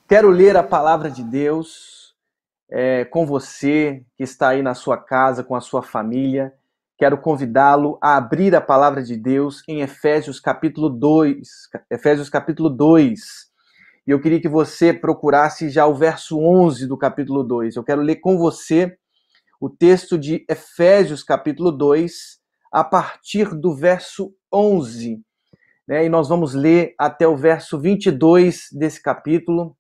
Quero ler a palavra de Deus com você que está aí na sua casa, com a sua família. Quero convidá-lo a abrir a palavra de Deus em Efésios capítulo 2. Efésios capítulo 2. E eu queria que você procurasse já o verso 11 do capítulo 2. Eu quero ler com você o texto de Efésios capítulo 2, a partir do verso 11. E nós vamos ler até o verso 22 desse capítulo.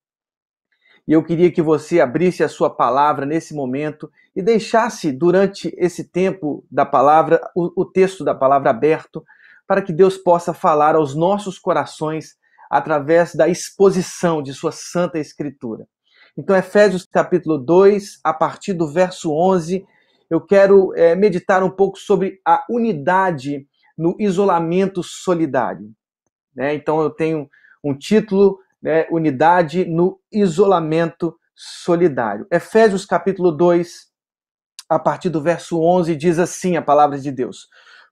E eu queria que você abrisse a sua palavra nesse momento e deixasse durante esse tempo da palavra, o texto da palavra aberto, para que Deus possa falar aos nossos corações através da exposição de sua Santa Escritura. Então, Efésios capítulo 2, a partir do verso 11, eu quero meditar um pouco sobre a unidade no isolamento solidário. Então, eu tenho um título, unidade no isolamento solidário. Efésios capítulo 2, a partir do verso 11, diz assim a palavra de Deus: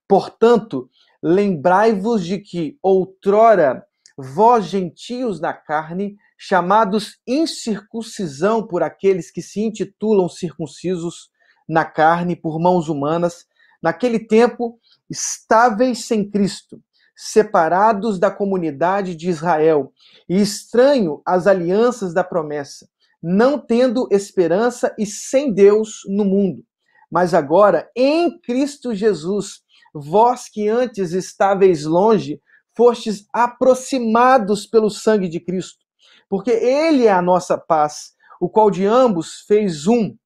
Portanto, lembrai-vos de que outrora vós gentios na carne, chamados incircuncisão por aqueles que se intitulam circuncisos na carne por mãos humanas, naquele tempo estáveis sem Cristo, separados da comunidade de Israel e estranho às alianças da promessa, não tendo esperança e sem Deus no mundo. Mas agora, em Cristo Jesus, vós que antes estáveis longe, fostes aproximados pelo sangue de Cristo, porque ele é a nossa paz, o qual de ambos fez um,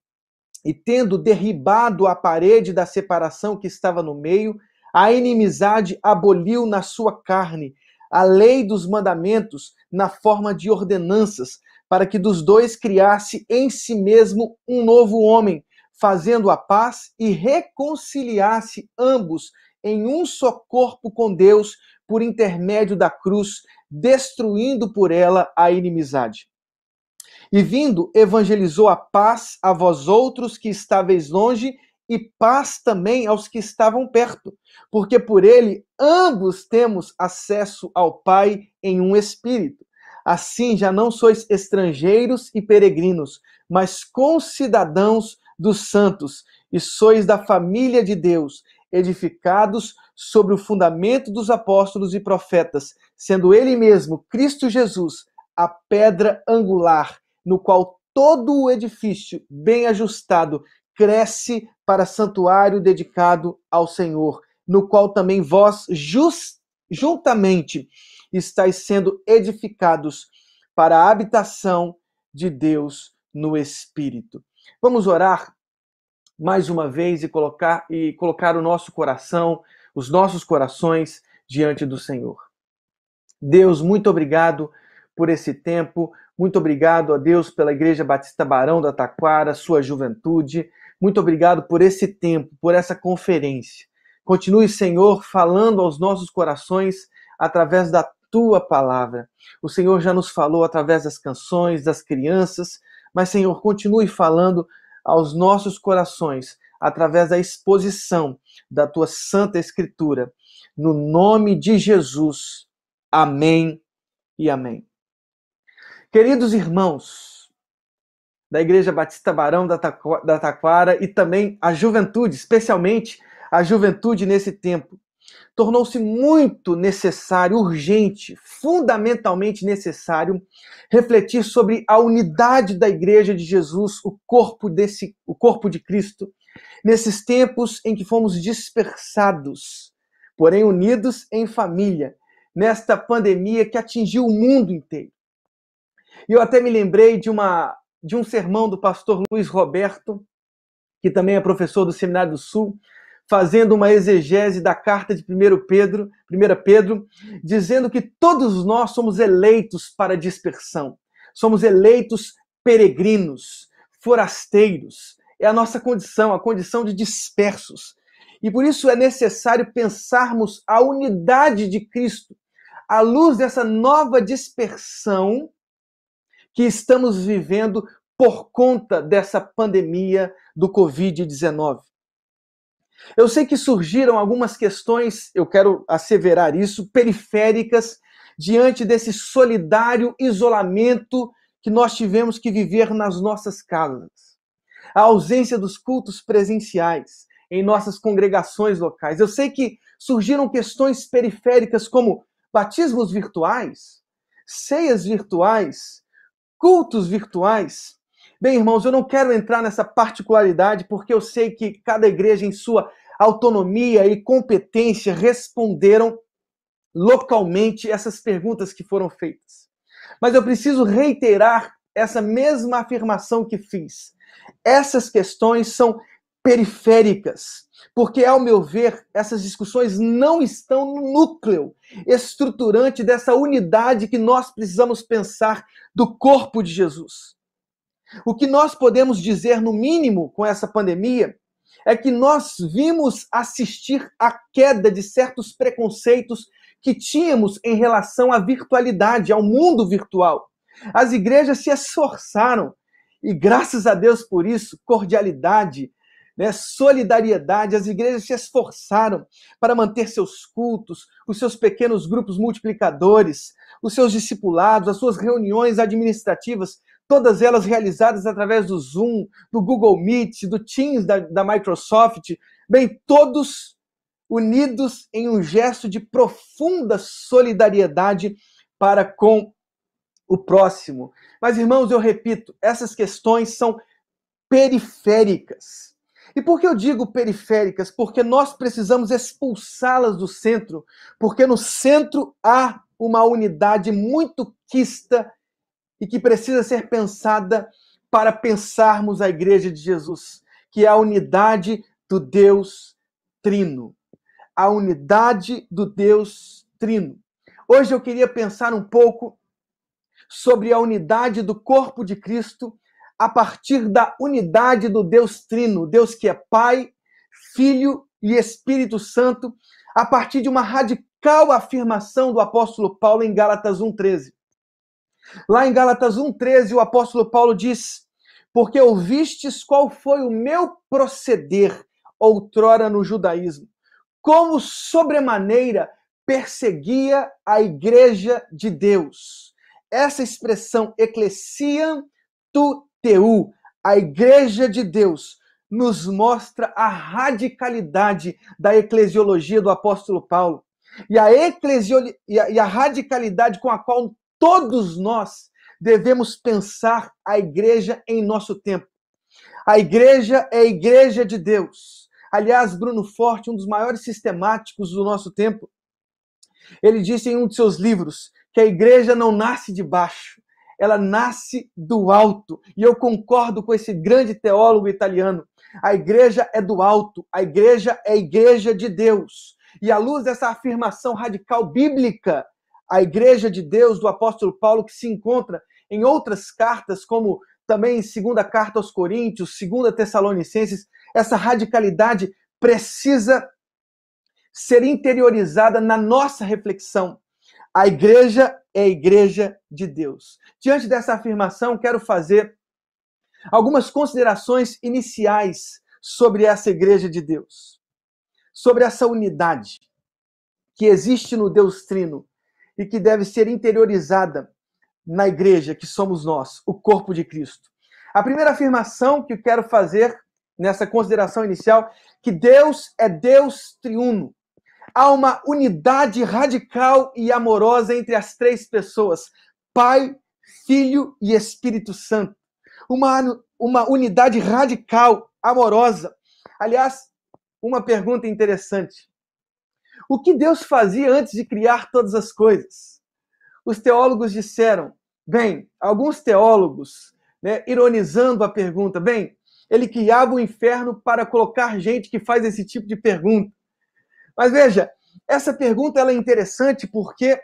e tendo derribado a parede da separação que estava no meio, a inimizade aboliu na sua carne a lei dos mandamentos na forma de ordenanças, para que dos dois criasse em si mesmo um novo homem, fazendo a paz e reconciliasse ambos em um só corpo com Deus por intermédio da cruz, destruindo por ela a inimizade. E vindo, evangelizou a paz a vós outros que estáveis longe, e paz também aos que estavam perto, porque por ele ambos temos acesso ao Pai em um espírito. Assim já não sois estrangeiros e peregrinos, mas concidadãos dos santos, e sois da família de Deus, edificados sobre o fundamento dos apóstolos e profetas, sendo ele mesmo, Cristo Jesus, a pedra angular, no qual todo o edifício bem ajustado cresce para santuário dedicado ao Senhor, no qual também vós juntamente estáis sendo edificados para a habitação de Deus no Espírito. Vamos orar mais uma vez e colocar o nosso coração, os nossos corações diante do Senhor. Deus, muito obrigado por esse tempo. Muito obrigado a Deus pela Igreja Batista Barão da Taquara, sua juventude. Muito obrigado por esse tempo, por essa conferência. Continue, Senhor, falando aos nossos corações através da tua palavra. O Senhor já nos falou através das canções, das crianças, mas, Senhor, continue falando aos nossos corações através da exposição da tua Santa Escritura. No nome de Jesus. Amém e amém. Queridos irmãos da Igreja Batista Barão da Taquara e também a juventude, especialmente a juventude nesse tempo, tornou-se muito necessário, urgente, fundamentalmente necessário refletir sobre a unidade da Igreja de Jesus, o corpo de Cristo, nesses tempos em que fomos dispersados, porém unidos em família, nesta pandemia que atingiu o mundo inteiro. E eu até me lembrei de um sermão do pastor Luiz Roberto, que também é professor do Seminário do Sul, fazendo uma exegese da carta de 1 Pedro, dizendo que todos nós somos eleitos para dispersão. Somos eleitos peregrinos, forasteiros. É a nossa condição, a condição de dispersos. E por isso é necessário pensarmos a unidade de Cristo à luz dessa nova dispersão que estamos vivendo por conta dessa pandemia do Covid-19. Eu sei que surgiram algumas questões, eu quero asseverar isso, periféricas, diante desse solidário isolamento que nós tivemos que viver nas nossas casas. A ausência dos cultos presenciais em nossas congregações locais. Eu sei que surgiram questões periféricas como batismos virtuais, ceias virtuais, cultos virtuais. Bem, irmãos, eu não quero entrar nessa particularidade porque eu sei que cada igreja, em sua autonomia e competência, responderam localmente essas perguntas que foram feitas. Mas eu preciso reiterar essa mesma afirmação que fiz. Essas questões são periféricas, porque, ao meu ver, essas discussões não estão no núcleo estruturante dessa unidade que nós precisamos pensar do corpo de Jesus. O que nós podemos dizer, no mínimo, com essa pandemia, é que nós vimos assistir à queda de certos preconceitos que tínhamos em relação à virtualidade, ao mundo virtual. As igrejas se esforçaram, e graças a Deus por isso, cordialidade, solidariedade, as igrejas se esforçaram para manter seus cultos, os seus pequenos grupos multiplicadores, os seus discipulados, as suas reuniões administrativas, todas elas realizadas através do Zoom, do Google Meet, do Teams da Microsoft, bem, todos unidos em um gesto de profunda solidariedade para com o próximo. Mas, irmãos, eu repito, essas questões são periféricas. E por que eu digo periféricas? Porque nós precisamos expulsá-las do centro, porque no centro há uma unidade muito quista e que precisa ser pensada para pensarmos a Igreja de Jesus, que é a unidade do Deus Trino. A unidade do Deus Trino. Hoje eu queria pensar um pouco sobre a unidade do corpo de Cristo a partir da unidade do Deus Trino, Deus que é Pai, Filho e Espírito Santo, a partir de uma radical afirmação do apóstolo Paulo em Gálatas 1,13. Lá em Gálatas 1,13, o apóstolo Paulo diz: porque ouvistes qual foi o meu proceder outrora no judaísmo, como sobremaneira perseguia a igreja de Deus. Essa expressão, ecclesiam tu teu, a igreja de Deus, nos mostra a radicalidade da eclesiologia do apóstolo Paulo. E a radicalidade com a qual todos nós devemos pensar a igreja em nosso tempo. A igreja é a igreja de Deus. Aliás, Bruno Forte, um dos maiores sistemáticos do nosso tempo, ele disse em um de seus livros que a igreja não nasce de baixo, ela nasce do alto. E eu concordo com esse grande teólogo italiano. A igreja é do alto, a igreja é a igreja de Deus. E à luz dessa afirmação radical bíblica, a igreja de Deus do apóstolo Paulo, que se encontra em outras cartas, como também em 2ª carta aos Coríntios, 2ª Tessalonicenses, essa radicalidade precisa ser interiorizada na nossa reflexão. A igreja é a igreja de Deus. Diante dessa afirmação, quero fazer algumas considerações iniciais sobre essa igreja de Deus, sobre essa unidade que existe no Deus Trino e que deve ser interiorizada na igreja que somos nós, o corpo de Cristo. A primeira afirmação que eu quero fazer nessa consideração inicial, que Deus é Deus triuno. Há uma unidade radical e amorosa entre as três pessoas, Pai, Filho e Espírito Santo. Uma unidade radical, amorosa. Aliás, uma pergunta interessante. O que Deus fazia antes de criar todas as coisas? Os teólogos disseram, alguns teólogos, ironizando a pergunta, ele criava o inferno para colocar gente que faz esse tipo de pergunta. Mas veja, essa pergunta ela é interessante porque,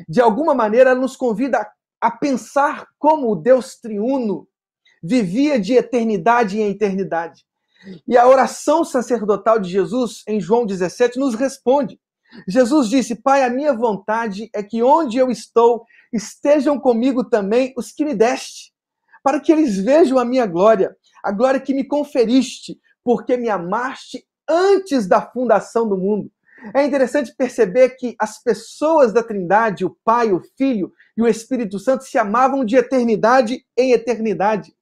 de alguma maneira, ela nos convida a pensar como o Deus triuno vivia de eternidade em eternidade. E a oração sacerdotal de Jesus, em João 17, nos responde. Jesus disse, Pai, a minha vontade é que onde eu estou, estejam comigo também os que me deste, para que eles vejam a minha glória, a glória que me conferiste, porque me amaste antes da fundação do mundo. É interessante perceber que as pessoas da Trindade, o Pai, o Filho e o Espírito Santo, se amavam de eternidade em eternidade.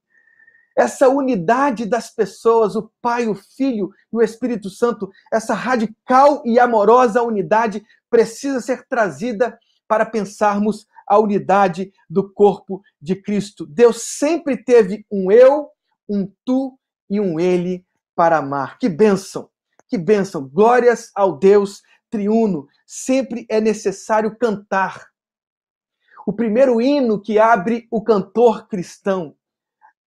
Essa unidade das pessoas, o Pai, o Filho e o Espírito Santo, essa radical e amorosa unidade precisa ser trazida para pensarmos a unidade do corpo de Cristo. Deus sempre teve um eu, um tu e um ele para amar. Que bênção! Que bênção! Glórias ao Deus triuno. Sempre é necessário cantar. O primeiro hino que abre o cantor cristão.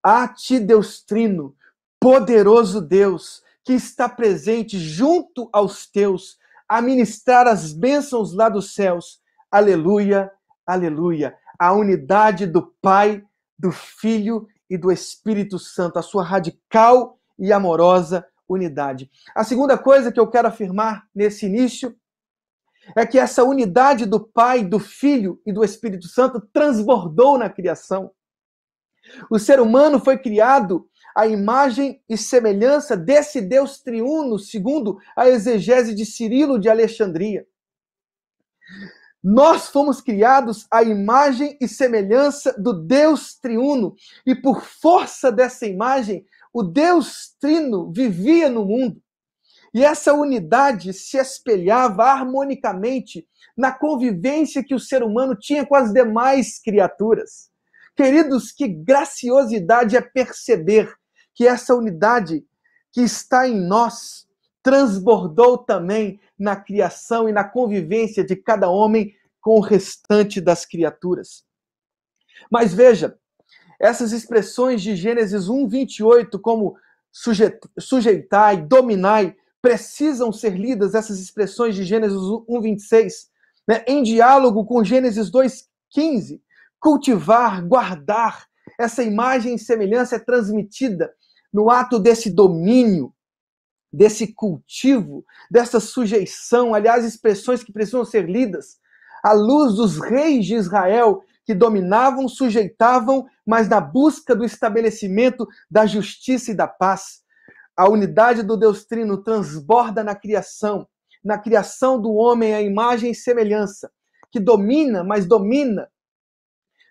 A ti, Deus Trino, poderoso Deus, que está presente junto aos teus, a ministrar as bênçãos lá dos céus. Aleluia, aleluia. A unidade do Pai, do Filho e do Espírito Santo, a sua radical e amorosa unidade. A segunda coisa que eu quero afirmar nesse início é que essa unidade do Pai, do Filho e do Espírito Santo transbordou na criação. O ser humano foi criado à imagem e semelhança desse Deus triuno, segundo a exegese de Cirilo de Alexandria. Nós fomos criados à imagem e semelhança do Deus triuno, e por força dessa imagem, o Deus trino vivia no mundo. E essa unidade se espelhava harmonicamente na convivência que o ser humano tinha com as demais criaturas. Queridos, que graciosidade é perceber que essa unidade que está em nós transbordou também na criação e na convivência de cada homem com o restante das criaturas. Mas veja, essas expressões de Gênesis 1:28, como sujeitai, dominai, precisam ser lidas, essas expressões de Gênesis 1:26, né, em diálogo com Gênesis 2:15. Cultivar, guardar, essa imagem e semelhança é transmitida no ato desse domínio, desse cultivo, dessa sujeição, aliás, expressões que precisam ser lidas à luz dos reis de Israel, que dominavam, sujeitavam, mas na busca do estabelecimento da justiça e da paz. A unidade do Deus Trino transborda na criação do homem a imagem e semelhança, que domina, mas domina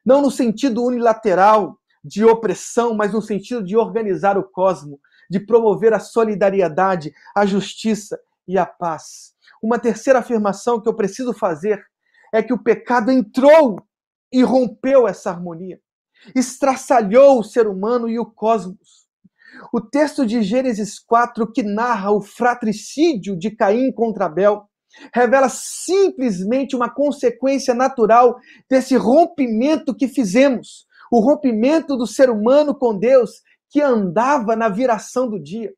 não no sentido unilateral de opressão, mas no sentido de organizar o cosmos, de promover a solidariedade, a justiça e a paz. Uma terceira afirmação que eu preciso fazer é que o pecado entrou e rompeu essa harmonia, estraçalhou o ser humano e o cosmos. O texto de Gênesis 4, que narra o fratricídio de Caim contra Abel, revela simplesmente uma consequência natural desse rompimento que fizemos, o rompimento do ser humano com Deus, que andava na viração do dia.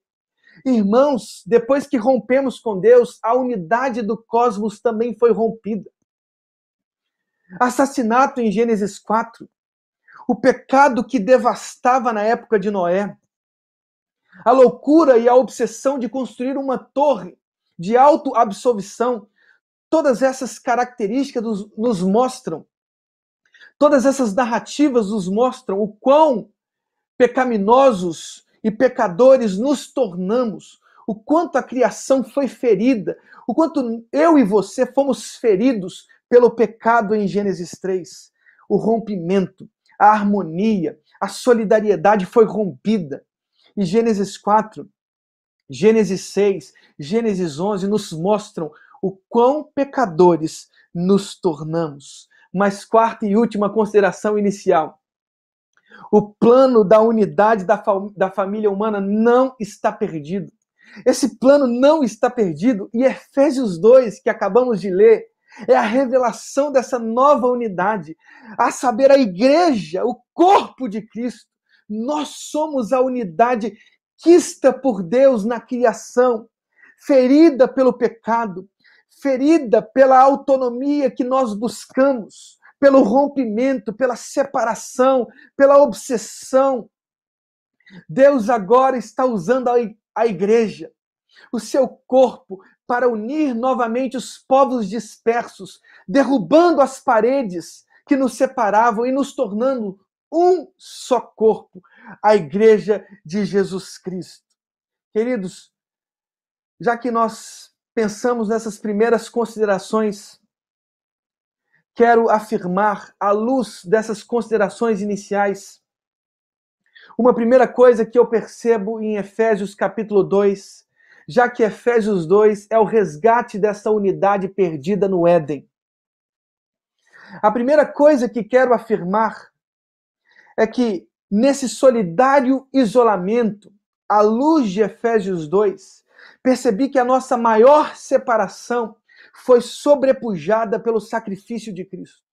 Irmãos, depois que rompemos com Deus, a unidade do cosmos também foi rompida. Assassinato em Gênesis 4, o pecado que devastava na época de Noé, a loucura e a obsessão de construir uma torre de autoabsorção, todas essas características nos mostram, todas essas narrativas nos mostram o quão pecaminosos e pecadores nos tornamos, o quanto a criação foi ferida, o quanto eu e você fomos feridos pelo pecado em Gênesis 3. O rompimento, a harmonia, a solidariedade foi rompida. E Gênesis 4, Gênesis 6, Gênesis 11 nos mostram o quão pecadores nos tornamos. Mas quarta e última consideração inicial. O plano da unidade da família humana não está perdido. Esse plano não está perdido. E Efésios 2, que acabamos de ler, é a revelação dessa nova unidade. A saber, a igreja, o corpo de Cristo. Nós somos a unidade quista por Deus na criação, ferida pelo pecado, ferida pela autonomia que nós buscamos, pelo rompimento, pela separação, pela obsessão. Deus agora está usando a igreja, o seu corpo, para unir novamente os povos dispersos, derrubando as paredes que nos separavam e nos tornando um só corpo, a igreja de Jesus Cristo. Queridos, já que nós pensamos nessas primeiras considerações, quero afirmar, à luz dessas considerações iniciais, uma primeira coisa que eu percebo em Efésios capítulo 2, já que Efésios 2 é o resgate dessa unidade perdida no Éden. A primeira coisa que quero afirmar é que nesse solidário isolamento, à luz de Efésios 2, percebi que a nossa maior separação foi sobrepujada pelo sacrifício de Cristo.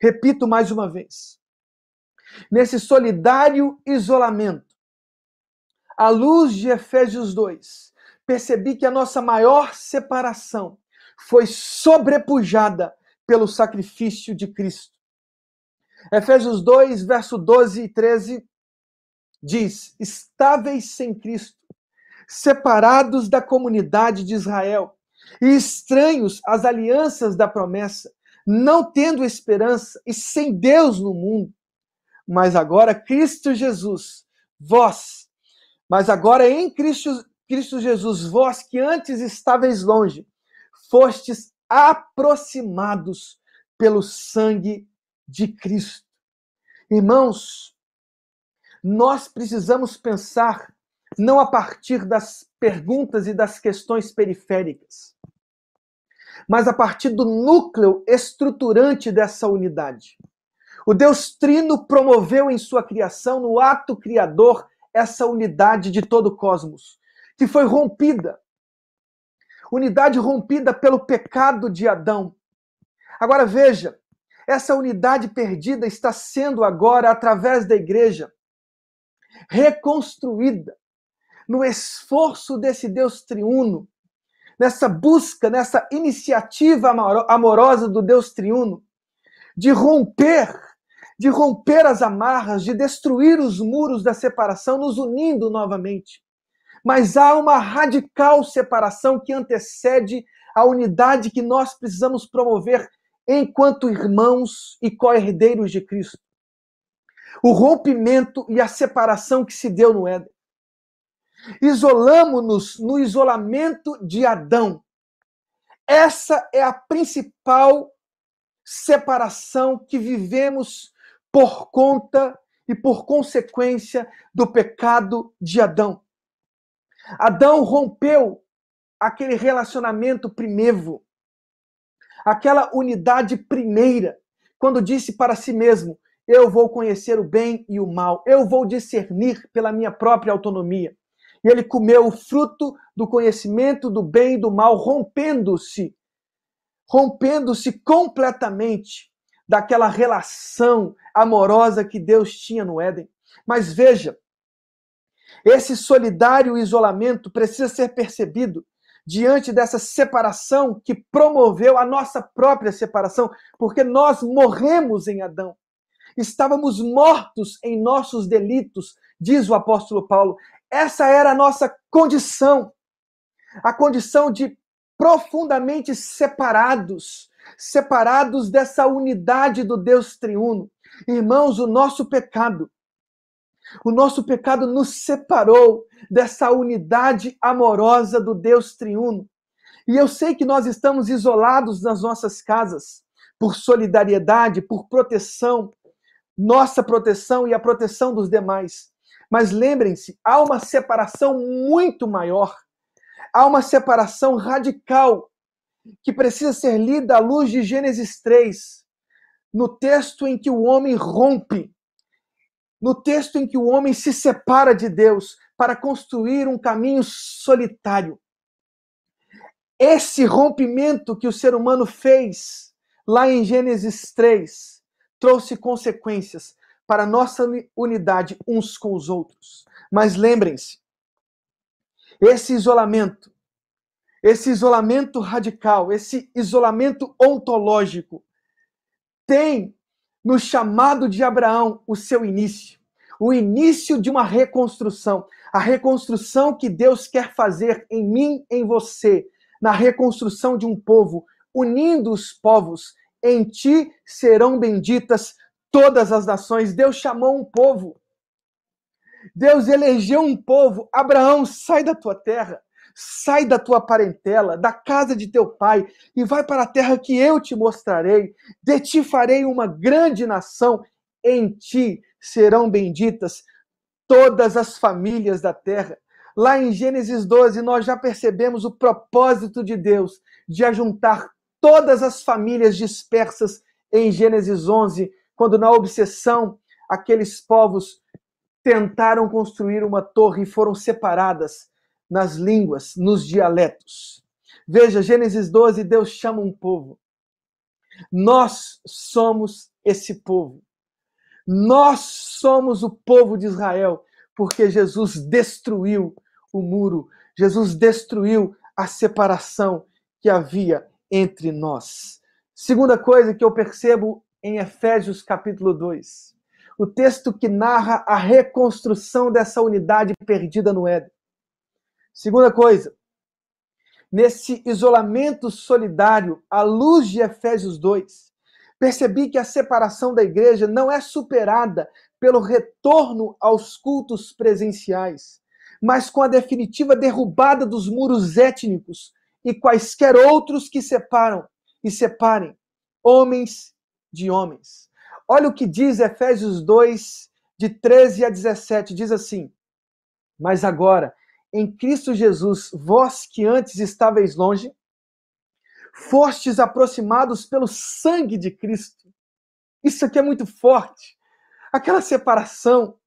Repito mais uma vez. Nesse solidário isolamento, à luz de Efésios 2, percebi que a nossa maior separação foi sobrepujada pelo sacrifício de Cristo. Efésios 2, verso 12 e 13 diz: estáveis sem Cristo, separados da comunidade de Israel e estranhos às alianças da promessa, não tendo esperança e sem Deus no mundo. Mas agora Cristo Jesus, mas agora em Cristo Jesus, vós que antes estáveis longe, fostes aproximados pelo sangue de Cristo. Irmãos, nós precisamos pensar não a partir das perguntas e das questões periféricas, mas a partir do núcleo estruturante dessa unidade. O Deus Trino promoveu em sua criação, no ato criador, essa unidade de todo o cosmos, que foi rompida. Unidade rompida pelo pecado de Adão. Agora veja, essa unidade perdida está sendo agora, através da igreja, reconstruída no esforço desse Deus triuno, nessa busca, nessa iniciativa amorosa do Deus triuno, de romper as amarras, de destruir os muros da separação, nos unindo novamente. Mas há uma radical separação que antecede a unidade que nós precisamos promover enquanto irmãos e co-herdeiros de Cristo. O rompimento e a separação que se deu no Éden. Isolamo-nos no isolamento de Adão. Essa é a principal separação que vivemos por conta e por consequência do pecado de Adão. Adão rompeu aquele relacionamento primevo, aquela unidade primeira, quando disse para si mesmo: eu vou conhecer o bem e o mal, eu vou discernir pela minha própria autonomia. E ele comeu o fruto do conhecimento do bem e do mal, rompendo-se completamente daquela relação amorosa que Deus tinha no Éden. Mas veja, esse solidário isolamento precisa ser percebido diante dessa separação que promoveu a nossa própria separação, porque nós morremos em Adão. Estávamos mortos em nossos delitos, diz o apóstolo Paulo. Essa era a nossa condição, a condição de profundamente separados dessa unidade do Deus triuno. Irmãos, o nosso pecado nos separou dessa unidade amorosa do Deus triuno. E eu sei que nós estamos isolados nas nossas casas por solidariedade, por proteção, nossa proteção e a proteção dos demais. Mas lembrem-se, há uma separação muito maior, há uma separação radical que precisa ser lida à luz de Gênesis 3, no texto em que o homem rompe, no texto em que o homem se separa de Deus para construir um caminho solitário. Esse rompimento que o ser humano fez lá em Gênesis 3 trouxe consequências para a nossa unidade uns com os outros. Mas lembrem-se, esse isolamento radical, esse isolamento ontológico, tem no chamado de Abraão o seu início. O início de uma reconstrução. A reconstrução que Deus quer fazer em mim, em você. Na reconstrução de um povo, unindo os povos. Em ti serão benditas todas as nações. Deus chamou um povo. Deus elegeu um povo. Abraão, sai da tua terra. Sai da tua parentela, da casa de teu pai, e vai para a terra que eu te mostrarei. De ti farei uma grande nação, em ti serão benditas todas as famílias da terra. Lá em Gênesis 12, nós já percebemos o propósito de Deus de ajuntar todas as famílias dispersas em Gênesis 11, quando na obsessão aqueles povos tentaram construir uma torre e foram separadas nas línguas, nos dialetos. Veja, Gênesis 12, Deus chama um povo. Nós somos esse povo. Nós somos o povo de Israel, porque Jesus destruiu o muro, Jesus destruiu a separação que havia entre nós. Segunda coisa que eu percebo em Efésios capítulo 2, o texto que narra a reconstrução dessa unidade perdida no Éden. Segunda coisa, nesse isolamento solidário, à luz de Efésios 2, percebi que a separação da igreja não é superada pelo retorno aos cultos presenciais, mas com a definitiva derrubada dos muros étnicos e quaisquer outros que separam e separem homens de homens. Olha o que diz Efésios 2, de 13 a 17, diz assim: mas agora, em Cristo Jesus, vós que antes estáveis longe, fostes aproximados pelo sangue de Cristo. Isso aqui é muito forte. Aquela separação,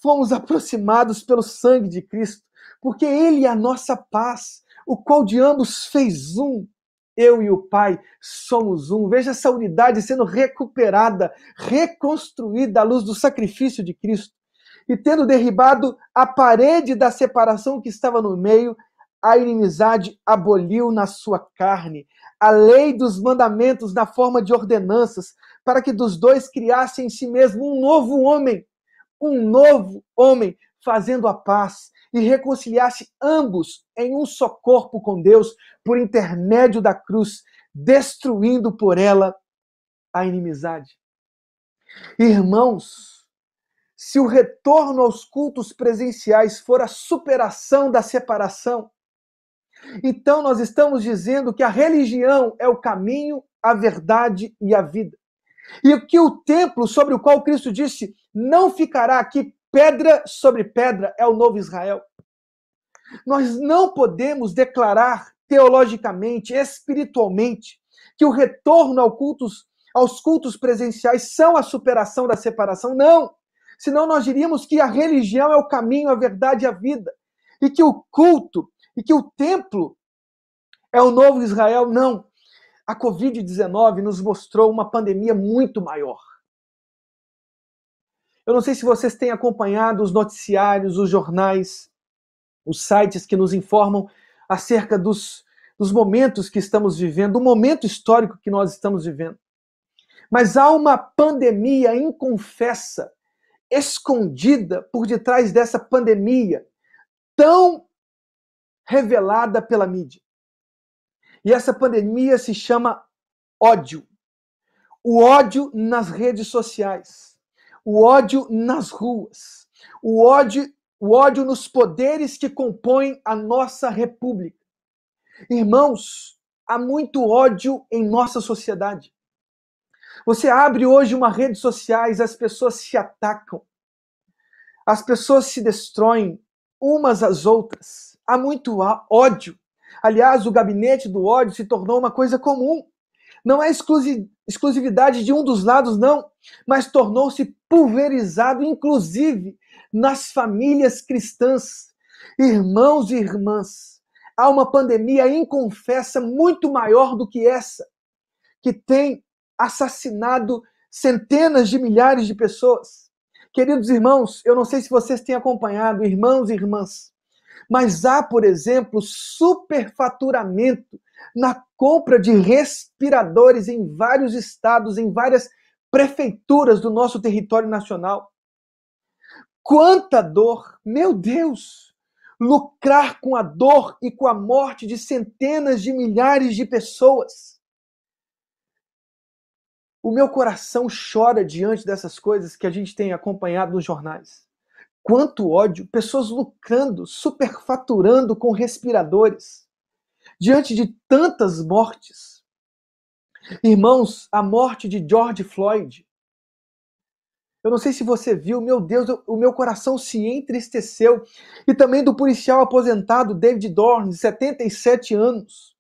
fomos aproximados pelo sangue de Cristo, porque Ele é a nossa paz, o qual de ambos fez um. Eu e o Pai somos um. Veja essa unidade sendo recuperada, reconstruída à luz do sacrifício de Cristo. E tendo derribado a parede da separação que estava no meio, a inimizade aboliu na sua carne a lei dos mandamentos na forma de ordenanças, para que dos dois criasse em si mesmo um novo homem, fazendo a paz, e reconciliasse ambos em um só corpo com Deus, por intermédio da cruz, destruindo por ela a inimizade. Irmãos, se o retorno aos cultos presenciais for a superação da separação, então nós estamos dizendo que a religião é o caminho, a verdade e a vida. E que o templo sobre o qual Cristo disse, não ficará aqui pedra sobre pedra, é o novo Israel. Nós não podemos declarar teologicamente, espiritualmente, que o retorno aos cultos presenciais são a superação da separação. Não! Senão nós diríamos que a religião é o caminho, a verdade e a vida. E que o culto, e que o templo é o novo Israel. Não! A Covid-19 nos mostrou uma pandemia muito maior. Eu não sei se vocês têm acompanhado os noticiários, os jornais, os sites que nos informam acerca dos momentos que estamos vivendo, do momento histórico que nós estamos vivendo. Mas há uma pandemia inconfessa, escondida por detrás dessa pandemia, tão revelada pela mídia. E essa pandemia se chama ódio. O ódio nas redes sociais, o ódio nas ruas, o ódio nos poderes que compõem a nossa república. Irmãos, há muito ódio em nossa sociedade. Você abre hoje uma rede sociais, as pessoas se atacam, as pessoas se destroem umas às outras. Há muito ódio. Aliás, o gabinete do ódio se tornou uma coisa comum. Não é exclusividade de um dos lados, não, mas tornou-se pulverizado, inclusive, nas famílias cristãs. Irmãos e irmãs, há uma pandemia inconfessa muito maior do que essa, que tem assassinado centenas de milhares de pessoas. Queridos irmãos, eu não sei se vocês têm acompanhado, irmãos e irmãs, mas há, por exemplo, superfaturamento na compra de respiradores em vários estados, em várias prefeituras do nosso território nacional. Quanta dor! Meu Deus! Lucrar com a dor e com a morte de centenas de milhares de pessoas. O meu coração chora diante dessas coisas que a gente tem acompanhado nos jornais. Quanto ódio, pessoas lucrando, superfaturando com respiradores, diante de tantas mortes. Irmãos, a morte de George Floyd, eu não sei se você viu, meu Deus, o meu coração se entristeceu. E também do policial aposentado David Dorn, de 77 anos.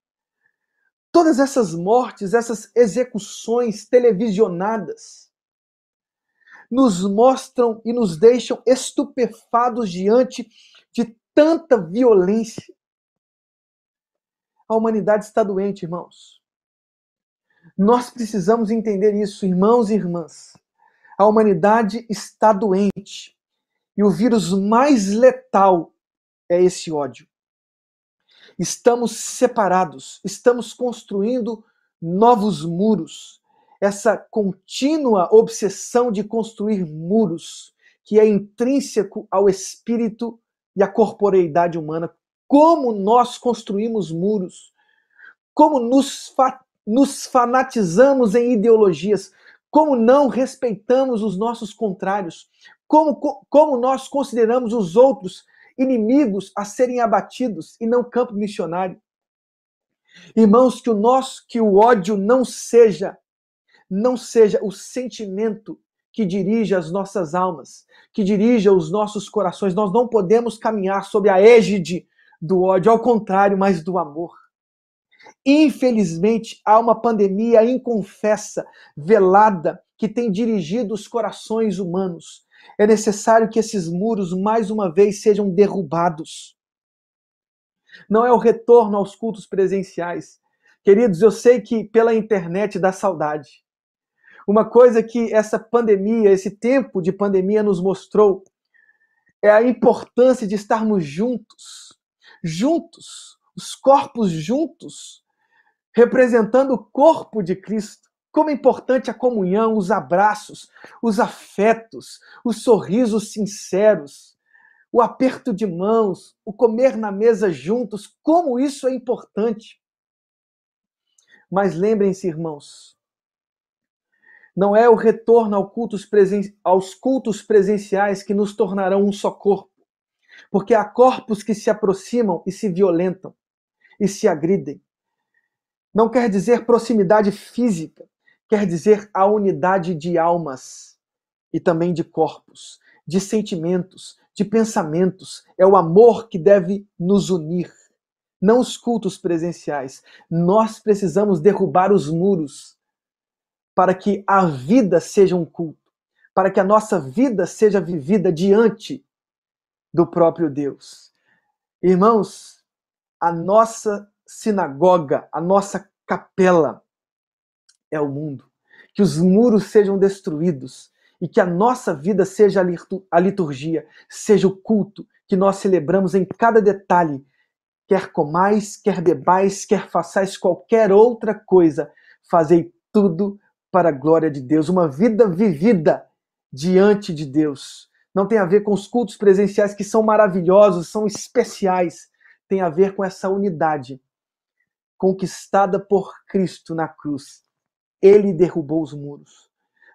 Todas essas mortes, essas execuções televisionadas, nos mostram e nos deixam estupefados diante de tanta violência. A humanidade está doente, irmãos. Nós precisamos entender isso, irmãos e irmãs. A humanidade está doente. E o vírus mais letal é esse ódio. Estamos separados, estamos construindo novos muros. Essa contínua obsessão de construir muros, que é intrínseco ao espírito e à corporeidade humana. Como nós construímos muros, como nos fanatizamos em ideologias, como não respeitamos os nossos contrários, como nós consideramos os outros inimigos a serem abatidos e não campo missionário. Irmãos, que o ódio não seja o sentimento que dirige as nossas almas, que dirija os nossos corações. Nós não podemos caminhar sob a égide do ódio, ao contrário, mas do amor. Infelizmente, há uma pandemia inconfessa, velada, que tem dirigido os corações humanos. É necessário que esses muros, mais uma vez, sejam derrubados. Não é o retorno aos cultos presenciais. Queridos, eu sei que pela internet dá saudade. Uma coisa que essa pandemia, esse tempo de pandemia nos mostrou é a importância de estarmos juntos, os corpos juntos, representando o corpo de Cristo. Como é importante a comunhão, os abraços, os afetos, os sorrisos sinceros, o aperto de mãos, o comer na mesa juntos, como isso é importante. Mas lembrem-se, irmãos, não é o retorno aos cultos presenciais que nos tornarão um só corpo, porque há corpos que se aproximam e se violentam e se agridem. Não quer dizer proximidade física, quer dizer a unidade de almas e também de corpos, de sentimentos, de pensamentos. É o amor que deve nos unir, não os cultos presenciais. Nós precisamos derrubar os muros para que a vida seja um culto, para que a nossa vida seja vivida diante do próprio Deus. Irmãos, a nossa sinagoga, a nossa capela é o mundo. Que os muros sejam destruídos e que a nossa vida seja a liturgia, seja o culto que nós celebramos em cada detalhe. Quer comais, quer bebais, quer façais qualquer outra coisa, fazei tudo para a glória de Deus. Uma vida vivida diante de Deus. Não tem a ver com os cultos presenciais que são maravilhosos, são especiais. Tem a ver com essa unidade conquistada por Cristo na cruz. Ele derrubou os muros.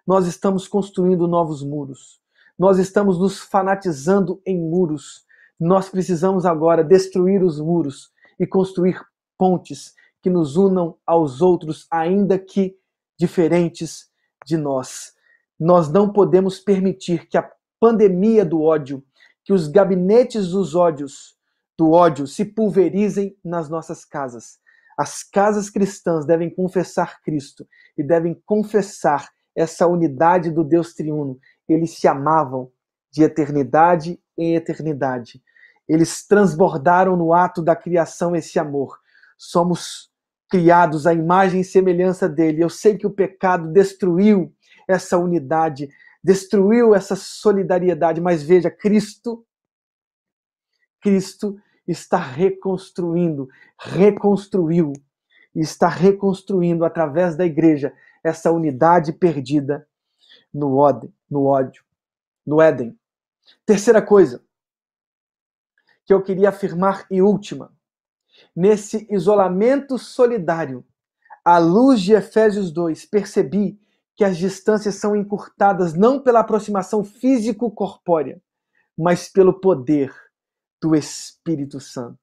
Nós estamos construindo novos muros. Nós estamos nos fanatizando em muros. Nós precisamos agora destruir os muros e construir pontes que nos unam aos outros, ainda que diferentes de nós. Nós não podemos permitir que a pandemia do ódio, que os gabinetes do ódio se pulverizem nas nossas casas. As casas cristãs devem confessar Cristo e devem confessar essa unidade do Deus triuno. Eles se amavam de eternidade em eternidade. Eles transbordaram no ato da criação esse amor. Somos criados à imagem e semelhança dele. Eu sei que o pecado destruiu essa unidade, destruiu essa solidariedade, mas veja, Cristo está reconstruiu e está reconstruindo através da igreja essa unidade perdida no Éden. Terceira coisa que eu queria afirmar e última, nesse isolamento solidário, à luz de Efésios 2, percebi que as distâncias são encurtadas não pela aproximação físico-corpórea, mas pelo poder do Espírito Santo.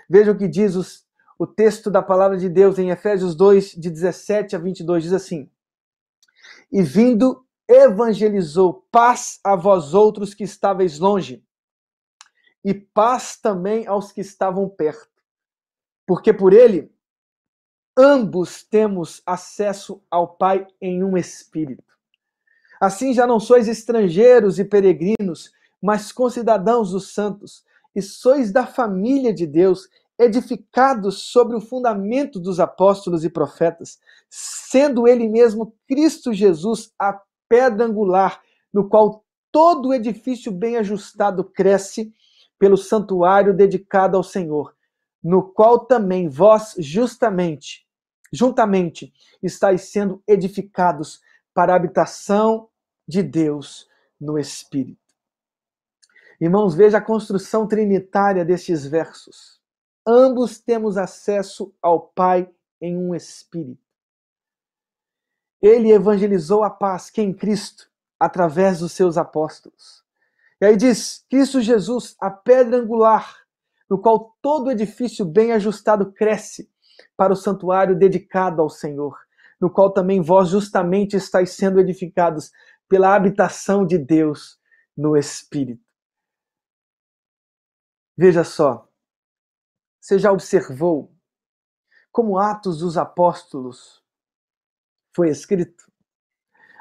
Veja o que diz o texto da palavra de Deus em Efésios 2, de 17 a 22, diz assim: E vindo, evangelizou, paz a vós outros que estáveis longe, e paz também aos que estavam perto, porque por ele ambos temos acesso ao Pai em um Espírito. Assim já não sois estrangeiros e peregrinos, mas concidadãos dos santos, e sois da família de Deus, edificados sobre o fundamento dos apóstolos e profetas, sendo ele mesmo Cristo Jesus a pedra angular, no qual todo o edifício bem ajustado cresce pelo santuário dedicado ao Senhor, no qual também vós juntamente estáis sendo edificados para a habitação de Deus no Espírito. Irmãos, veja a construção trinitária destes versos. Ambos temos acesso ao Pai em um Espírito. Ele evangelizou a paz, que é em Cristo, através dos seus apóstolos. E aí diz, Cristo Jesus, a pedra angular, no qual todo edifício bem ajustado cresce para o santuário dedicado ao Senhor, no qual também vós justamente estáis sendo edificados pela habitação de Deus no Espírito. Veja só, você já observou como Atos dos Apóstolos foi escrito?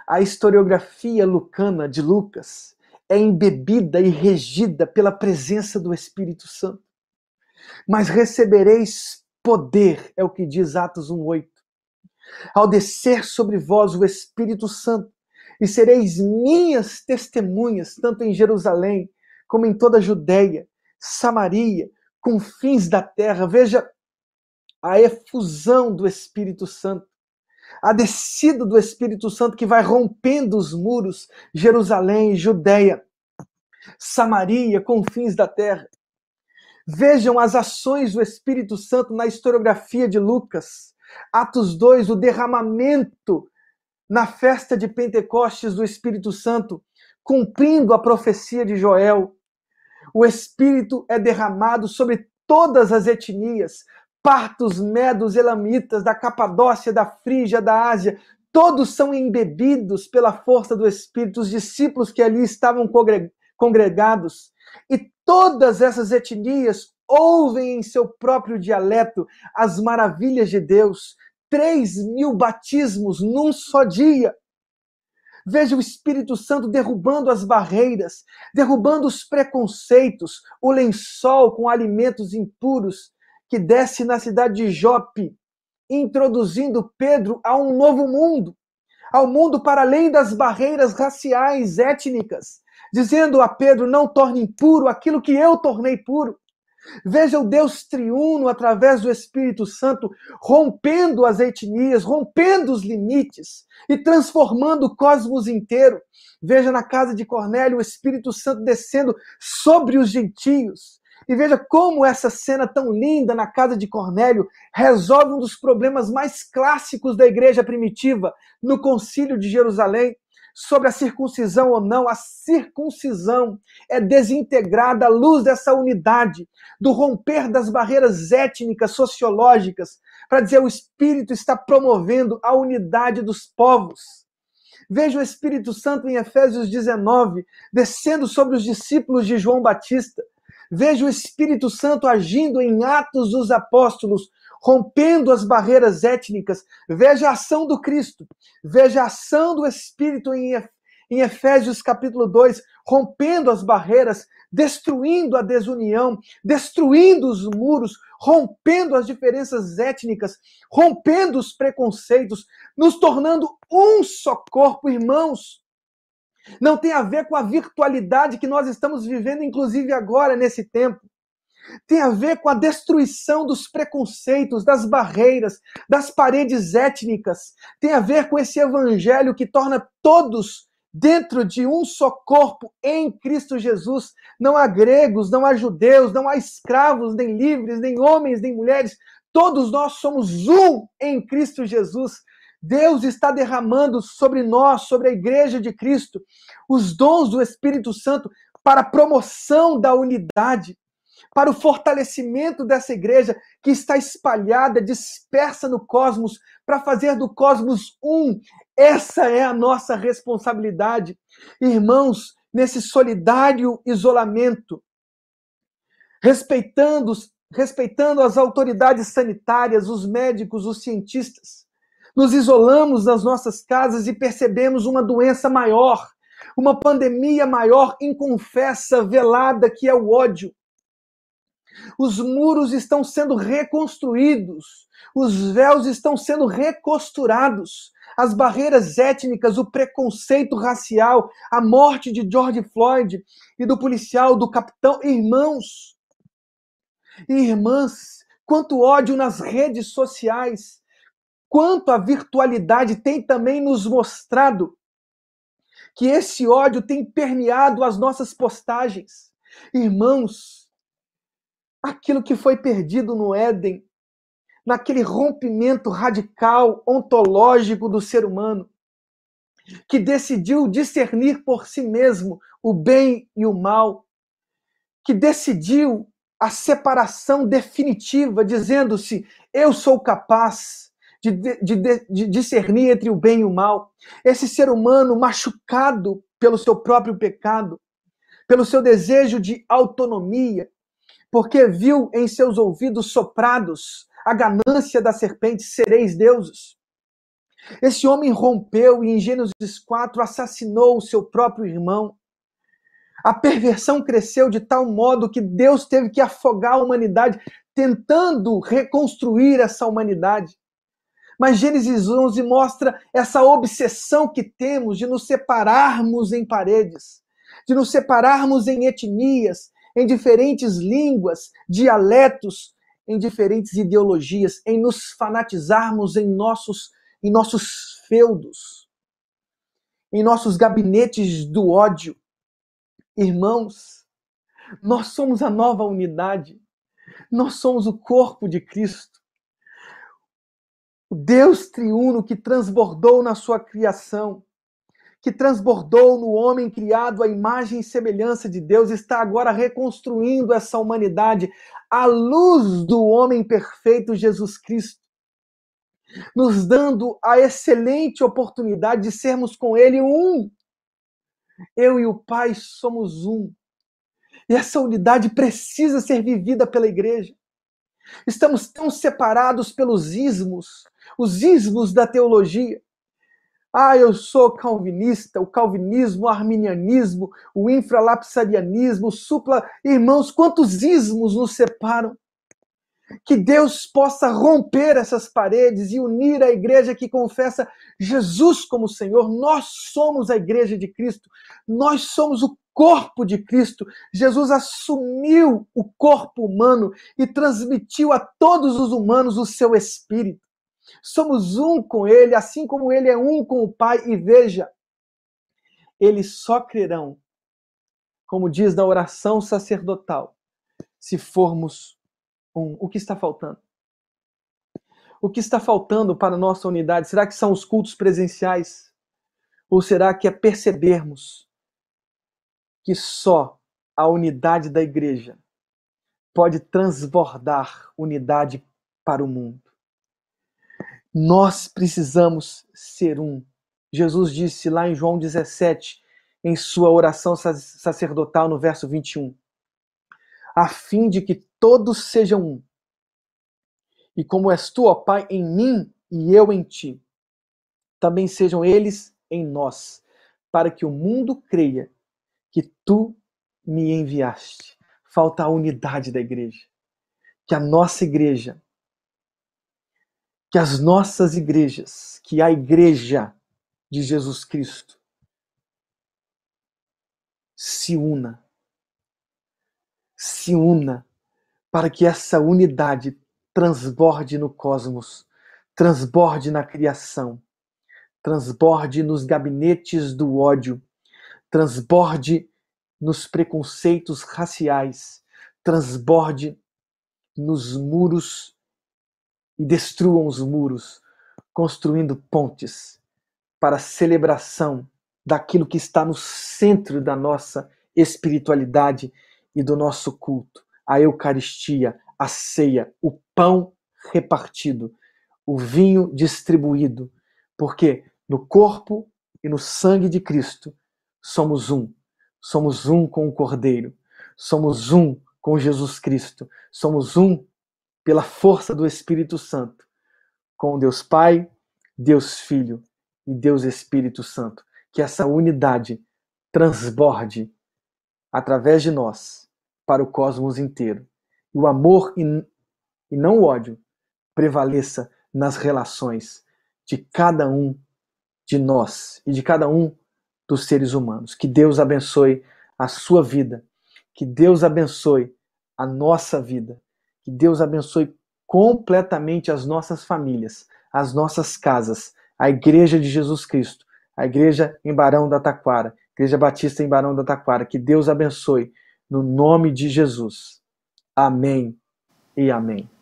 A historiografia lucana de Lucas é embebida e regida pela presença do Espírito Santo. Mas recebereis poder, é o que diz Atos 1:8, ao descer sobre vós o Espírito Santo, e sereis minhas testemunhas, tanto em Jerusalém, como em toda a Judeia, Samaria, confins da terra. Veja a efusão do Espírito Santo, a descida do Espírito Santo que vai rompendo os muros, Jerusalém, Judeia, Samaria, confins da terra. Vejam as ações do Espírito Santo na historiografia de Lucas. Atos 2, o derramamento na festa de Pentecostes do Espírito Santo, cumprindo a profecia de Joel. O Espírito é derramado sobre todas as etnias, partos, medos, elamitas, da Capadócia, da Frígia, da Ásia, todos são embebidos pela força do Espírito, os discípulos que ali estavam congregados. E todas essas etnias ouvem em seu próprio dialeto as maravilhas de Deus. 3.000 batismos num só dia. Veja o Espírito Santo derrubando as barreiras, derrubando os preconceitos, o lençol com alimentos impuros que desce na cidade de Jope, introduzindo Pedro a um novo mundo, ao mundo para além das barreiras raciais, étnicas, dizendo a Pedro, não torne impuro aquilo que eu tornei puro. Veja o Deus triuno através do Espírito Santo rompendo as etnias, rompendo os limites e transformando o cosmos inteiro. Veja na casa de Cornélio o Espírito Santo descendo sobre os gentios. E veja como essa cena tão linda na casa de Cornélio resolve um dos problemas mais clássicos da igreja primitiva no Concílio de Jerusalém. Sobre a circuncisão ou não, a circuncisão é desintegrada à luz dessa unidade, do romper das barreiras étnicas, sociológicas, para dizer o Espírito está promovendo a unidade dos povos. Veja o Espírito Santo em Efésios 19, descendo sobre os discípulos de João Batista. Veja o Espírito Santo agindo em Atos dos Apóstolos, rompendo as barreiras étnicas. Veja a ação do Cristo. Veja a ação do Espírito em Efésios capítulo 2, rompendo as barreiras, destruindo a desunião, destruindo os muros, rompendo as diferenças étnicas, rompendo os preconceitos, nos tornando um só corpo, irmãos. Não tem a ver com a virtualidade que nós estamos vivendo, inclusive agora, nesse tempo. Tem a ver com a destruição dos preconceitos, das barreiras, das paredes étnicas. Tem a ver com esse evangelho que torna todos dentro de um só corpo em Cristo Jesus. Não há gregos, não há judeus, não há escravos, nem livres, nem homens, nem mulheres. Todos nós somos um em Cristo Jesus. Deus está derramando sobre nós, sobre a igreja de Cristo, os dons do Espírito Santo para a promoção da unidade, para o fortalecimento dessa igreja que está espalhada, dispersa no cosmos, para fazer do cosmos um. Essa é a nossa responsabilidade. Irmãos, nesse solidário isolamento, respeitando as autoridades sanitárias, os médicos, os cientistas, nos isolamos nas nossas casas e percebemos uma doença maior, uma pandemia maior, inconfessa, velada, que é o ódio. Os muros estão sendo reconstruídos, os véus estão sendo recosturados, as barreiras étnicas, o preconceito racial, a morte de George Floyd e do policial, do capitão. Irmãos e irmãs, quanto ódio nas redes sociais, quanto a virtualidade tem também nos mostrado que esse ódio tem permeado as nossas postagens. Irmãos, aquilo que foi perdido no Éden, naquele rompimento radical, ontológico do ser humano, que decidiu discernir por si mesmo o bem e o mal, que decidiu a separação definitiva, dizendo-se, eu sou capaz de discernir entre o bem e o mal. Esse ser humano machucado pelo seu próprio pecado, pelo seu desejo de autonomia, porque viu em seus ouvidos soprados a ganância da serpente, sereis deuses. Esse homem rompeu e em Gênesis 4 assassinou o seu próprio irmão. A perversão cresceu de tal modo que Deus teve que afogar a humanidade, tentando reconstruir essa humanidade. Mas Gênesis 11 mostra essa obsessão que temos de nos separarmos em paredes, de nos separarmos em etnias, em diferentes línguas, dialetos, em diferentes ideologias, em nos fanatizarmos em nossos feudos, em nossos gabinetes do ódio. Irmãos, nós somos a nova unidade, nós somos o corpo de Cristo. O Deus triuno que transbordou na sua criação, que transbordou no homem criado à imagem e semelhança de Deus, está agora reconstruindo essa humanidade à luz do homem perfeito Jesus Cristo, nos dando a excelente oportunidade de sermos com Ele um. Eu e o Pai somos um. E essa unidade precisa ser vivida pela igreja. Estamos tão separados pelos ismos, os ismos da teologia. Eu sou calvinista, o calvinismo, o arminianismo, o infralapsarianismo, o supla... Irmãos, quantos ismos nos separam? Que Deus possa romper essas paredes e unir a igreja que confessa Jesus como Senhor. Nós somos a igreja de Cristo, nós somos o corpo de Cristo. Jesus assumiu o corpo humano e transmitiu a todos os humanos o seu Espírito. Somos um com Ele, assim como Ele é um com o Pai. E veja, eles só crerão, como diz na oração sacerdotal, se formos um. O que está faltando? O que está faltando para a nossa unidade? Será que são os cultos presenciais? Ou será que é percebermos que só a unidade da igreja pode transbordar unidade para o mundo? Nós precisamos ser um. Jesus disse lá em João 17, em sua oração sacerdotal, no verso 21, a fim de que todos sejam um. E como és tu, ó Pai, em mim e eu em ti, também sejam eles em nós, para que o mundo creia que tu me enviaste. Falta a unidade da igreja. Que a nossa igreja, que as nossas igrejas, que a igreja de Jesus Cristo se una para que essa unidade transborde no cosmos, transborde na criação, transborde nos gabinetes do ódio, transborde nos preconceitos raciais, transborde nos muros e destruam os muros, construindo pontes para a celebração daquilo que está no centro da nossa espiritualidade e do nosso culto, a Eucaristia, a ceia, o pão repartido, o vinho distribuído, porque no corpo e no sangue de Cristo somos um com o Cordeiro, somos um com Jesus Cristo, somos um pela força do Espírito Santo, com Deus Pai, Deus Filho e Deus Espírito Santo. Que essa unidade transborde através de nós para o cosmos inteiro. E o amor e não o ódio prevaleça nas relações de cada um de nós e de cada um dos seres humanos. Que Deus abençoe a sua vida, que Deus abençoe a nossa vida, que Deus abençoe completamente as nossas famílias, as nossas casas, a Igreja de Jesus Cristo, a Igreja em Barão da Taquara, Igreja Batista em Barão da Taquara. Que Deus abençoe no nome de Jesus. Amém e amém.